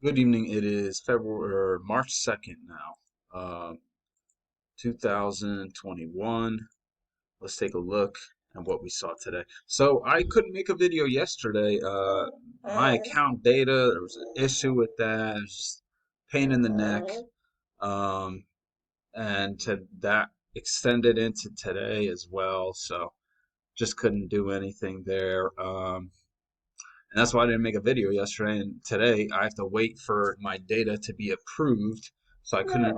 Good evening. It is February or March 2nd now, 2021. Let's take a look at what we saw today. So I couldn't make a video yesterday. My account data, there was an issue with that. It was just pain in the neck. Um, and that extended into today as well. So just couldn't do anything there. And that's why I didn't make a video yesterday. And today I have to wait for my data to be approved. So I couldn't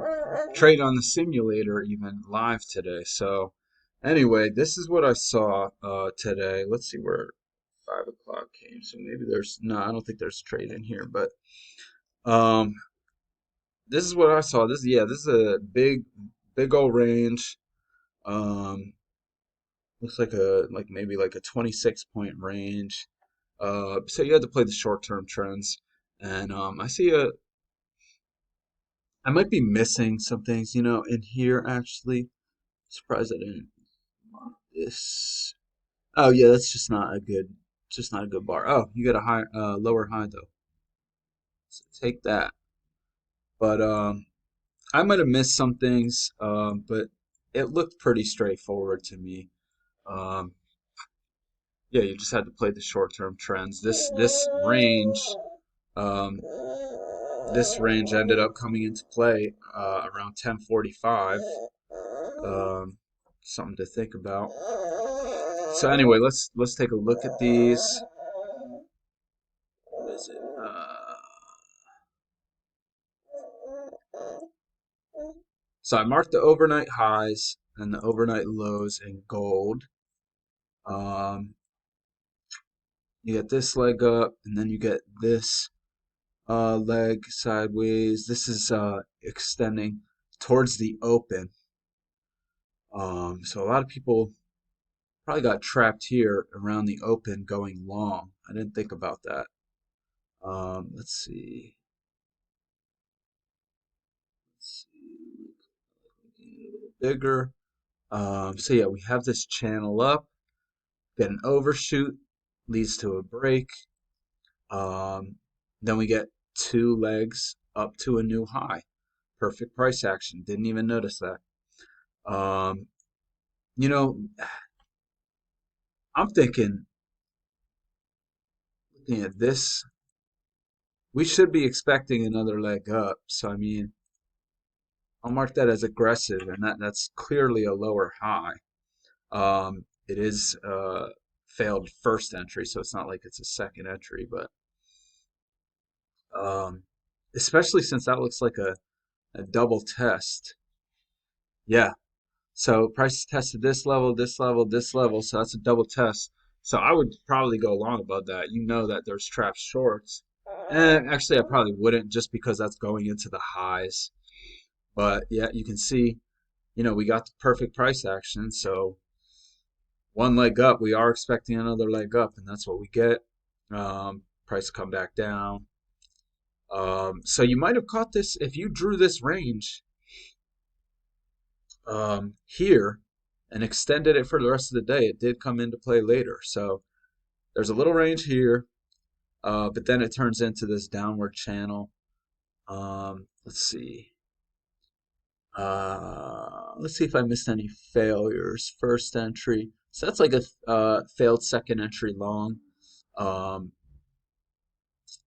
trade on the simulator even live today. So anyway, this is what I saw today. Let's see where 5 o'clock came. So maybe there's no, I don't think there's a trade in here, but um, this is what I saw. This is a big old range. Um, looks like maybe like a 26 point range. So you had to play the short-term trends, and I might be missing some things, in here actually. Surprised I didn't mark this. Oh yeah, that's just not a good bar. Oh, you got a lower high though. So take that. But I might have missed some things, but it looked pretty straightforward to me. Um, yeah, you just had to play the short-term trends. Um, this range ended up coming into play around 10:45. Um, Something to think about. So anyway, let's take a look at these. What is it? So I marked the overnight highs and the overnight lows in gold. Um, you get this leg up, and then you get this leg sideways. This is extending towards the open. So a lot of people probably got trapped here around the open going long. I didn't think about that. Let's see. Let's see. A little bigger. So yeah, we have this channel up, get an overshoot, leads to a break. Um, then we get two legs up to a new high. Perfect price action. Didn't even notice that. Um, you know, I'm thinking, looking at this, we should be expecting another leg up. So I mean, I'll mark that as aggressive, and that's clearly a lower high. It is failed first entry, so it's not like it's a second entry, but um, especially since that looks like a double test. Yeah, so price tested this level, this level, this level, so that's a double test. So I would probably go long about that. You know that there's trap shorts. And actually, I probably wouldn't just because that's going into the highs. But yeah, you can see, we got the perfect price action. So one leg up, we are expecting another leg up, and that's what we get. Price come back down. So you might have caught this if you drew this range here and extended it for the rest of the day. It did come into play later. So there's a little range here, but then it turns into this downward channel. Let's see. Let's see if I missed any failures. First entry. So that's like a failed second entry long. Um,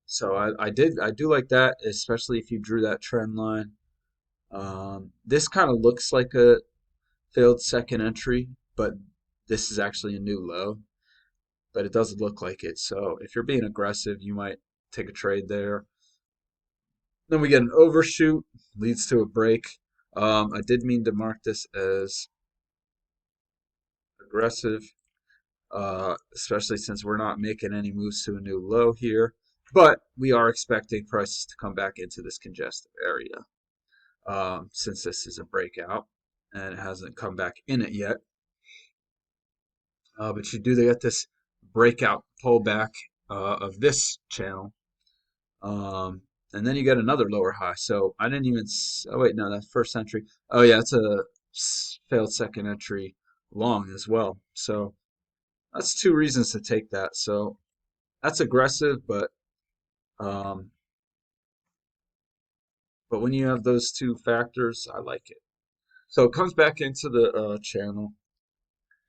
so I do like that, especially if you drew that trend line. This kind of looks like a failed second entry, but this is actually a new low, but it doesn't look like it. So if you're being aggressive, you might take a trade there. Then we get an overshoot, leads to a break. I did mean to mark this as aggressive, especially since we're not making any moves to a new low here. But we are expecting prices to come back into this congested area since this is a breakout and it hasn't come back in it yet. But you do get this breakout pullback of this channel. And then you get another lower high. So I didn't even. Oh wait, no, that's first entry. Oh yeah, it's a failed second entry long as well. So that's two reasons to take that. So that's aggressive, but um, But when you have those two factors, I like it. So it comes back into the channel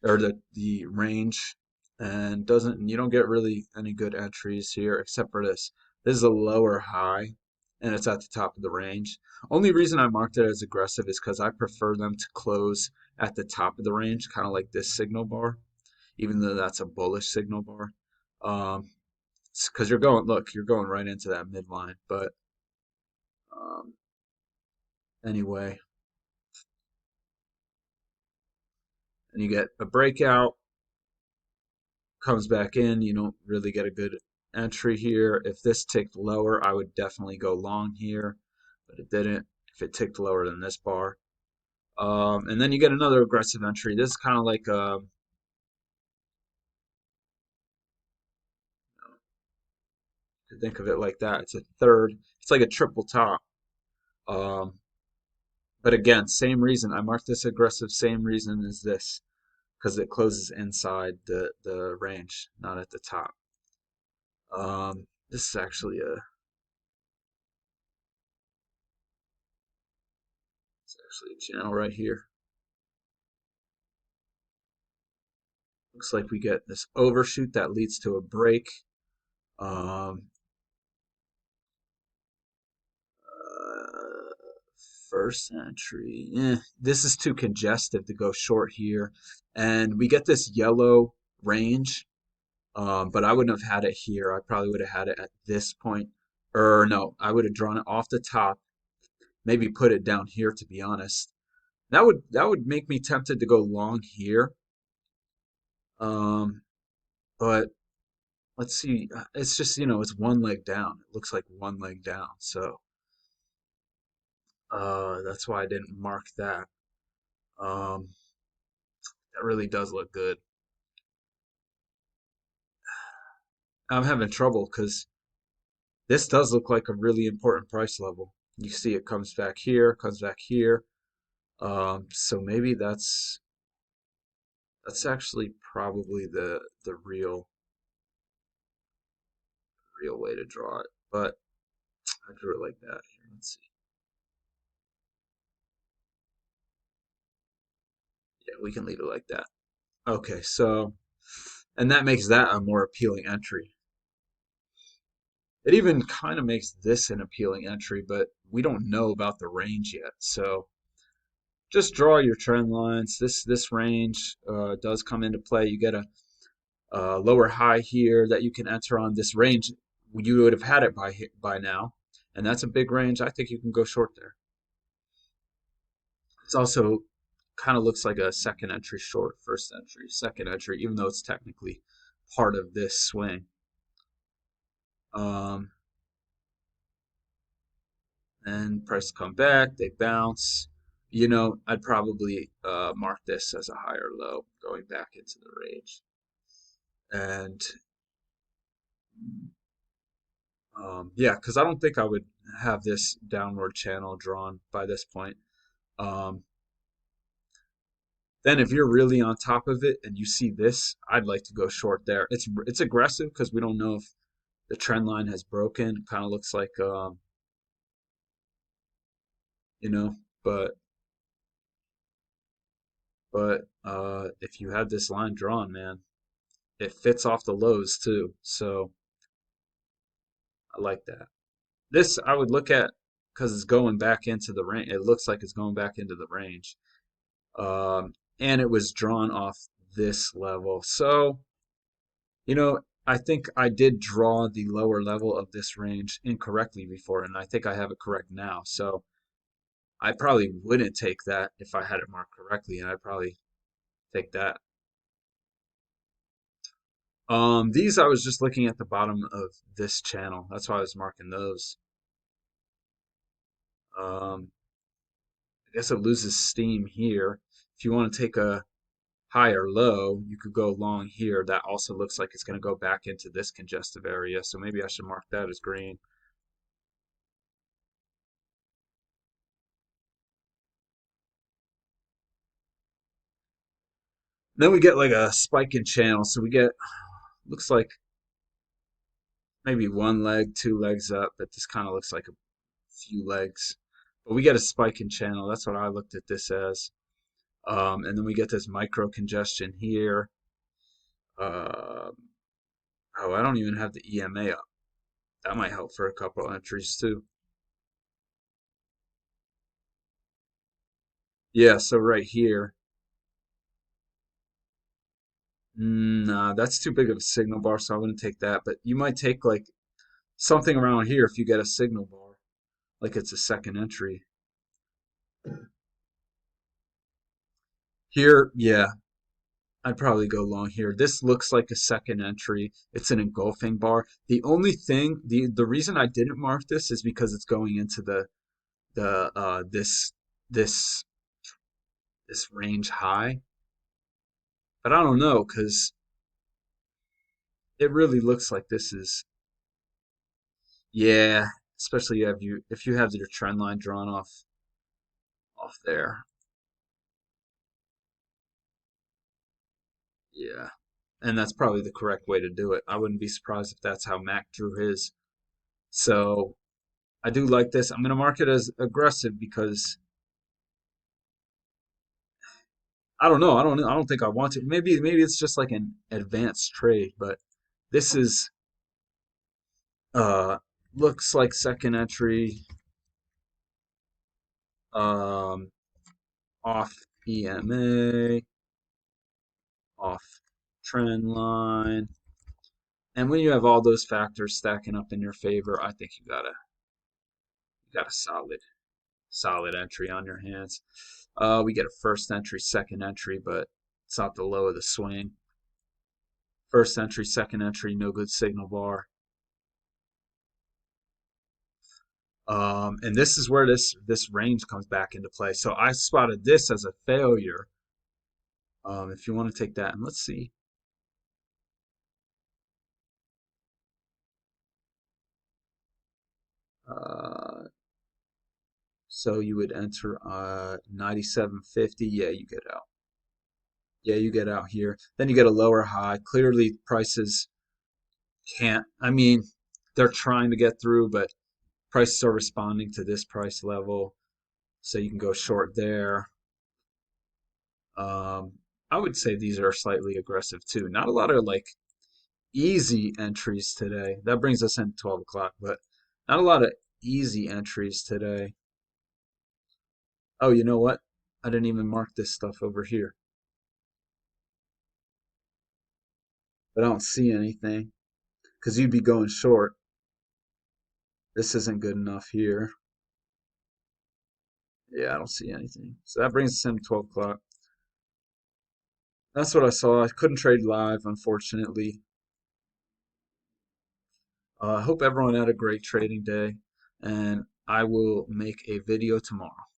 or the range and doesn't you don't get really any good entries here except for this. This is a lower high and it's at the top of the range. Only reason I marked it as aggressive is because I prefer them to close at the top of the range, kind of like this signal bar, even though that's a bullish signal bar. Um, because you're going right into that midline. But um, anyway, and you get a breakout, comes back in, you don't really get a good entry here. If this ticked lower, I would definitely go long here, but it didn't. If it ticked lower than this bar, and then you get another aggressive entry. This is kind of like to think of it like that. It's a third. It's like a triple top. Um, but again, same reason I marked this aggressive. Same reason as this because it closes inside the range, not at the top. This is actually a channel right here. Looks like we get this overshoot that leads to a break. Um, uh, First entry. This is too congested to go short here. And we get this yellow range, but I wouldn't have had it here. I probably would have had it at this point. Or no, I would have drawn it off the top, maybe put it down here to be honest. That would make me tempted to go long here. Um, but let's see. It's just, it's one leg down. It looks like one leg down. So that's why I didn't mark that. Um, that really does look good. I'm having trouble because this does look like a really important price level. You see it comes back here, comes back here. So maybe that's actually probably the real way to draw it. But I drew it like that here. Let's see. Yeah, we can leave it like that. Okay, so and that makes that a more appealing entry. It even kind of makes this an appealing entry, but we don't know about the range yet. So just draw your trend lines. This range does come into play. You get a lower high here that you can enter on this range. You would have had it by now, and that's a big range. I think you can go short there. It's also kind of looks like a second entry short, first entry, second entry, even though it's technically part of this swing. Um, and price come back, they bounce. I'd probably mark this as a higher low going back into the range. And yeah, because I don't think I would have this downward channel drawn by this point. Um, then if you're really on top of it and you see this, I'd like to go short there. It's aggressive because we don't know if the trend line has broken. Kind of looks like you know, but if you have this line drawn, man, it fits off the lows too. So I like that. This I would look at because it's going back into the range. It looks like it's going back into the range. And it was drawn off this level. So, I think I did draw the lower level of this range incorrectly before, and I think I have it correct now. So I probably wouldn't take that if I had it marked correctly, and I'd probably take that. These I was just looking at the bottom of this channel. That's why I was marking those. Um, I guess it loses steam here. If you want to take a high or low, you could go long here. That also looks like it's going to go back into this congestive area. So maybe I should mark that as green. Then we get like a spike in channel. So we get, looks like maybe one leg, two legs up, but this kind of looks like a few legs. But we get a spike in channel. That's what I looked at this as. And then we get this micro congestion here. Uh, oh, I don't even have the EMA up. That might help for a couple entries too. Yeah, so right here, nah, that's too big of a signal bar, so I wouldn't take that. But you might take like something around here if you get a signal bar, like it's a second entry. Here, yeah, I'd probably go long here. This looks like a second entry. It's an engulfing bar. The only thing, the reason I didn't mark this is because it's going into the this this range high. But I don't know because it really looks like this is, yeah, especially if you have your trend line drawn off there. Yeah. And that's probably the correct way to do it. I wouldn't be surprised if that's how Mac drew his. So I do like this. I'm going to mark it as aggressive because I don't know. I don't think I want to. Maybe it's just like an advanced trade, but this is uh looks like second entry um off EMA, off trend line. And when you have all those factors stacking up in your favor, I think you got a solid entry on your hands. We get a first entry, second entry, but it's not the low of the swing. First entry, second entry, no good signal bar. And this is where this range comes back into play. So I spotted this as a failure. If you want to take that, and let's see. Uh, so you would enter 97.50. Yeah, you get out. Yeah, you get out here. Then you get a lower high. Clearly, prices can't. I mean, they're trying to get through, but prices are responding to this price level. So you can go short there. Um, I would say these are slightly aggressive too. Not a lot of like easy entries today. That brings us in 12 o'clock, but not a lot of easy entries today. Oh, you know what? I didn't even mark this stuff over here, but I don't see anything because you'd be going short. This isn't good enough here. Yeah, I don't see anything. So that brings us in 12 o'clock. That's what I saw. I couldn't trade live, unfortunately. I hope everyone had a great trading day, and I will make a video tomorrow.